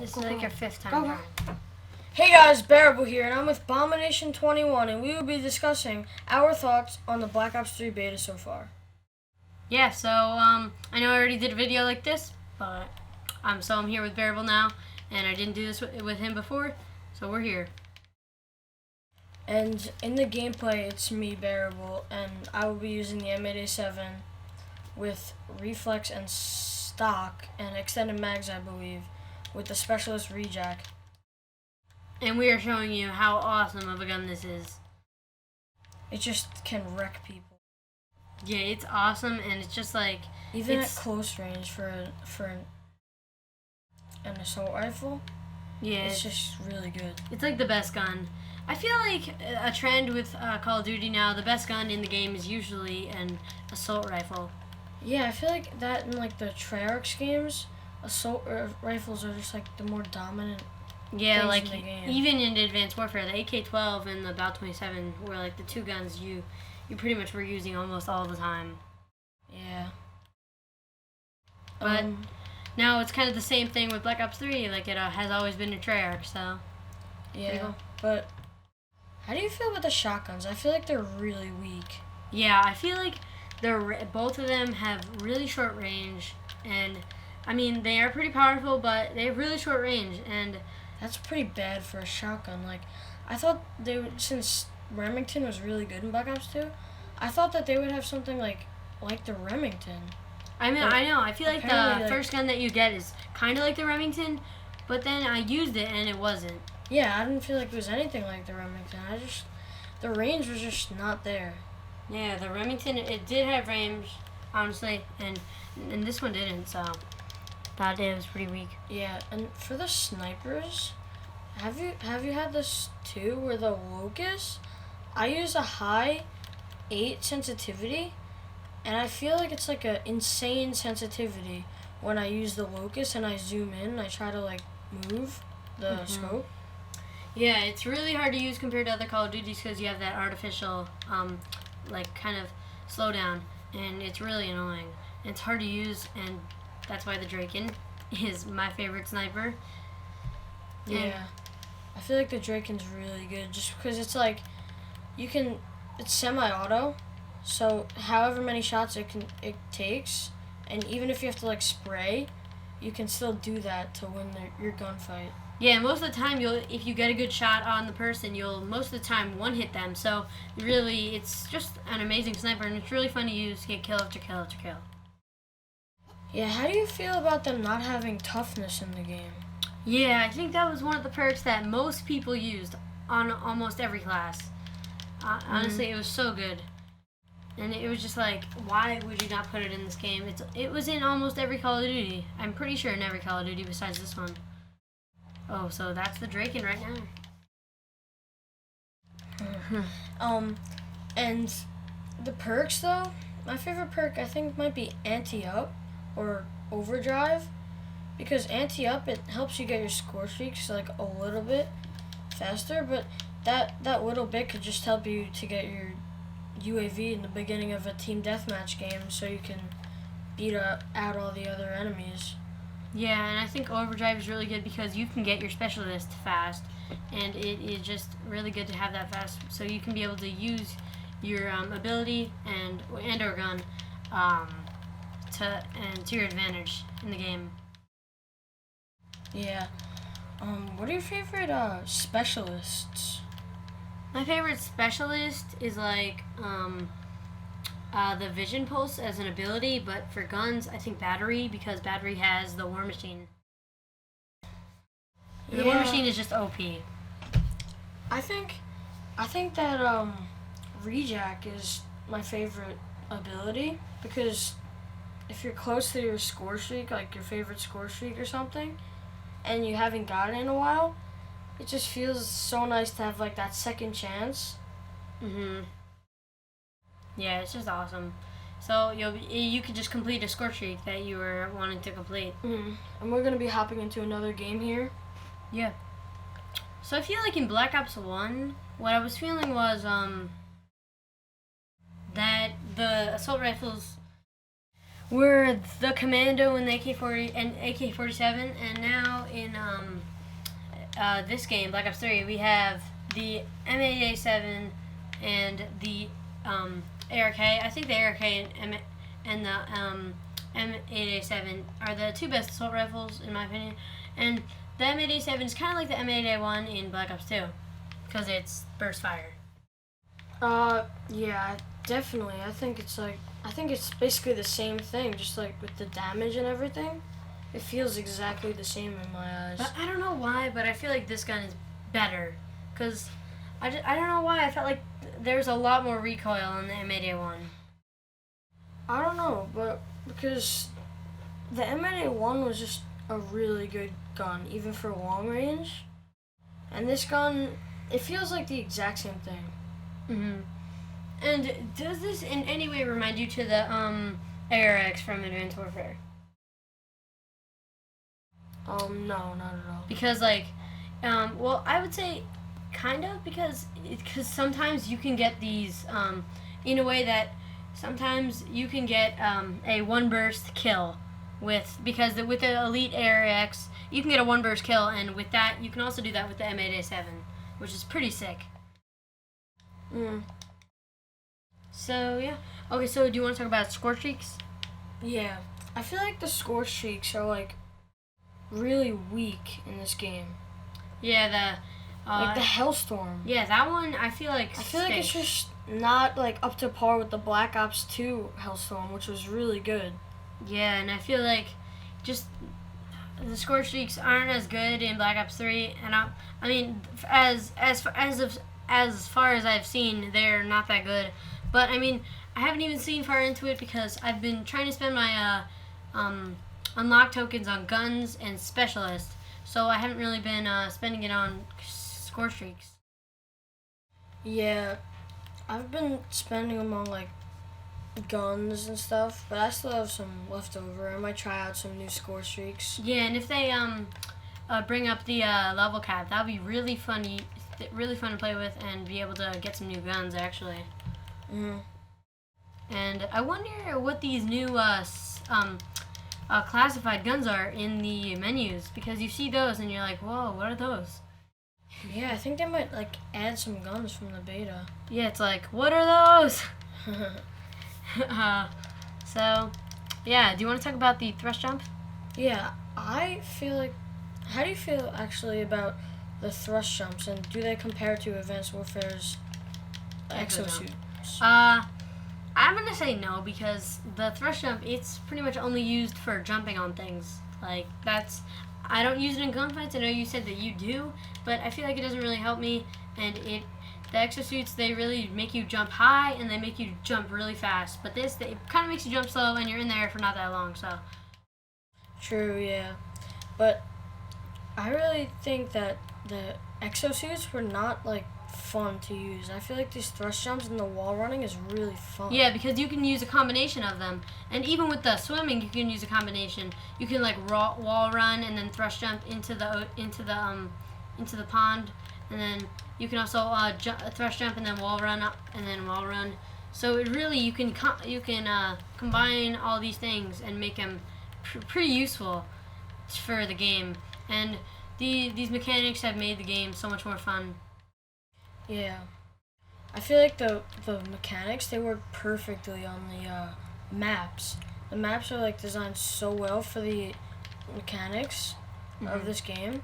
This is like your fifth time Go. trying. Hey guys, Bareable here, and I'm with Abomination21, and we will be discussing our thoughts on the Black Ops 3 beta so far. Yeah, so I know I already did a video like this, but I'm here with Bareable now, and I didn't do this with him before, so we're here. And in the gameplay, it's me, Bareable, and I will be using the M8A7 with reflex and stock and extended mags, I believe, with the specialist rejack. And we are showing you how awesome of a gun this is. It just can wreck people. Yeah, it's awesome, and it's just like... Even at close range for an assault rifle, yeah, it's just really good. It's like the best gun. I feel like a trend with Call of Duty now, the best gun in the game is usually an assault rifle. Yeah, I feel like that in like the Treyarch games, assault rifles are just like the more dominant. Yeah, like even in Advanced Warfare, the AK-12 and the Bal-27 were like the two guns you pretty much were using almost all the time. Yeah. But now it's kind of the same thing with Black Ops 3. Like it has always been a Treyarch, so. Yeah. Cool. But how do you feel about the shotguns? I feel like they're really weak. Yeah, I feel like both of them have really short range, and I mean they are pretty powerful, but they have really short range, and that's pretty bad for a shotgun. Like, I thought they would, since Remington was really good in Black Ops 2, I thought that they would have something like the Remington. I mean, I know. I feel like the first gun that you get is kind of like the Remington, but then I used it and it wasn't. Yeah, I didn't feel like it was anything like the Remington. The range was just not there. Yeah, the Remington, it did have range, honestly, and this one didn't, so that it was pretty weak. Yeah, and for the snipers, have you had this too, where the locust, I use a high 8 sensitivity, and I feel like it's like a insane sensitivity when I use the locust and I zoom in and I try to like move the scope. Yeah, it's really hard to use compared to other Call of Duties because you have that artificial like kind of slowdown, and it's really annoying. It's hard to use, and that's why the Draken is my favorite sniper. Yeah, I feel like the Draken's really good just because it's like it's semi-auto, so however many shots it takes, and even if you have to like spray, you can still do that to win your gunfight. Yeah, most of the time, if you get a good shot on the person, you'll most of the time one-hit them. So really, it's just an amazing sniper, and it's really fun to use to get kill after kill after kill. Yeah, how do you feel about them not having toughness in the game? Yeah, I think that was one of the perks that most people used on almost every class. Honestly, it was so good. And it was just like, why would you not put it in this game? It was in almost every Call of Duty. I'm pretty sure in every Call of Duty besides this one. Oh, so that's the Draken right now. And the perks though, my favorite perk I think might be anti-up or overdrive, because anti-up, it helps you get your score streaks like a little bit faster, but that little bit could just help you to get your UAV in the beginning of a team deathmatch game so you can beat out all the other enemies. Yeah, and I think overdrive is really good because you can get your specialist fast, and it is just really good to have that fast, so you can be able to use your ability and or gun to your advantage in the game. Yeah. What are your favorite specialists? My favorite specialist is like the Vision Pulse as an ability, but for guns, I think Battery, because Battery has the War Machine. Yeah. The War Machine is just OP. I think that Rejack is my favorite ability, because if you're close to your score streak, like your favorite score streak or something, and you haven't got it in a while, it just feels so nice to have like that second chance. Yeah, it's just awesome. So you could just complete a score streak that you were wanting to complete. And we're gonna be hopping into another game here. Yeah. So I feel like in Black Ops 1, what I was feeling was that the assault rifles were the Commando and the AK-40 and AK-47, and now in this game, Black Ops 3, we have the M8A7 and the ARK. I think the ARK and the M8A7 are the two best assault rifles in my opinion, and the M8A7 is kind of like the M8A1 in Black Ops 2 because it's burst fire. Yeah, definitely. I think it's basically the same thing, just like with the damage and everything. It feels exactly the same in my eyes. But I don't know why, but I feel like this gun is better because I don't know why I felt like there's a lot more recoil in the M8A1. I don't know, but because the M8A1 was just a really good gun, even for long range. And this gun, it feels like the exact same thing. Mm-hmm. And does this in any way remind you to the ARX from Advanced Warfare? No, not at all. Because like, well, I would say kind of because sometimes you can get these in a way that sometimes you can get a one burst kill with with the Elite ARX you can get a one burst kill, and with that you can also do that with the M8A7, which is pretty sick. So yeah. Okay, so do you want to talk about Scorestreaks? Yeah, I feel like the Scorestreaks are like really weak in this game. Yeah, like the Hellstorm. Yeah, that one I feel like it's just not like up to par with the Black Ops 2 Hellstorm, which was really good. Yeah, and I feel like just the Scorestreaks aren't as good in Black Ops 3, and I mean as far as I've seen, they're not that good. But I mean, I haven't even seen far into it because I've been trying to spend my unlock tokens on guns and specialists, so I haven't really been spending it on Scorestreaks. Yeah, I've been spending them on like guns and stuff, but I still have some left over. I might try out some new Scorestreaks. Yeah, and if they bring up the level cap, that'll be really fun to play with and be able to get some new guns actually. And I wonder what these new classified guns are in the menus, because you see those and you're like, whoa, what are those? Yeah, I think they might like add some guns from the beta. Yeah, it's like, what are those? So, yeah, do you want to talk about the thrust jump? Yeah, I feel like, how do you feel actually about the thrust jumps, and do they compare to Advanced Warfare's Exosuits? I'm gonna say no, because the thrust jump, it's pretty much only used for jumping on things. Like, I don't use it in gunfights. I know you said that you do, but I feel like it doesn't really help me, and the Exosuits, they really make you jump high, and they make you jump really fast, but it kind of makes you jump slow, and you're in there for not that long, so. True, yeah. But I really think that the Exosuits were not, like, fun to use. I feel like these thrust jumps and the wall running is really fun. Yeah, because you can use a combination of them, and even with the swimming, you can use a combination. You can like wall run and then thrust jump into the pond, and then you can also thrust jump and then wall run up and then wall run. So it really you can combine all these things and make them pretty useful for the game, and these mechanics have made the game so much more fun. Yeah, I feel like the mechanics, they work perfectly on the maps. The maps are like designed so well for the mechanics of this game.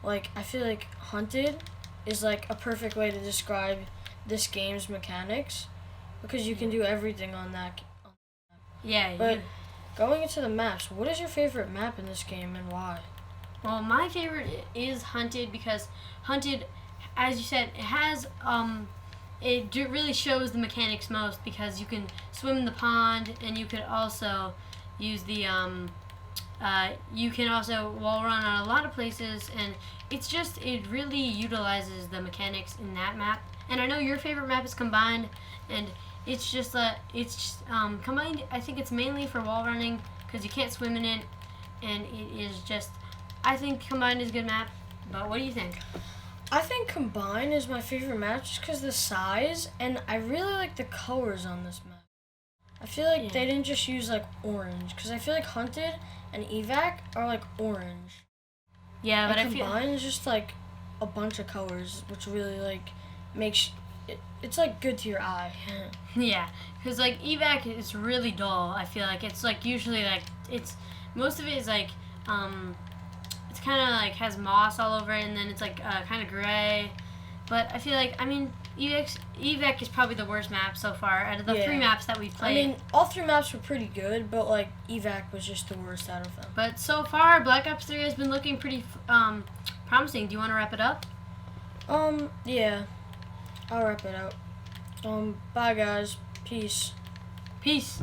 Like, I feel like Hunted is like a perfect way to describe this game's mechanics, because you can do everything on that. Yeah. But going into the maps, what is your favorite map in this game and why? Well, my favorite is Hunted, because Hunted, as you said, it has it really shows the mechanics most, because you can swim in the pond, and you could also use the you can also wall run on a lot of places, and it really utilizes the mechanics in that map. And I know your favorite map is Combined, and it's just Combined. I think it's mainly for wall running because you can't swim in it, and it is just. I think Combined is a good map, but what do you think? I think Combine is my favorite map just because of the size, and I really like the colors on this map. I feel like they didn't just use like orange, because I feel like hunted and evac are like orange. Yeah, but and I feel combined is just like a bunch of colors, which really like makes it's like good to your eye. yeah, because like evac is really dull. I feel like it's like usually like it's most of it is like it's kind of like has moss all over it, and then it's like kind of gray. But I feel like evac is probably the worst map so far out of the 3 maps that we've played. I mean, all 3 maps were pretty good, but like evac was just the worst out of them. But so far, Black Ops 3 has been looking pretty promising. Do you want to wrap it up? Yeah, I'll wrap it out. Bye guys, peace. Peace.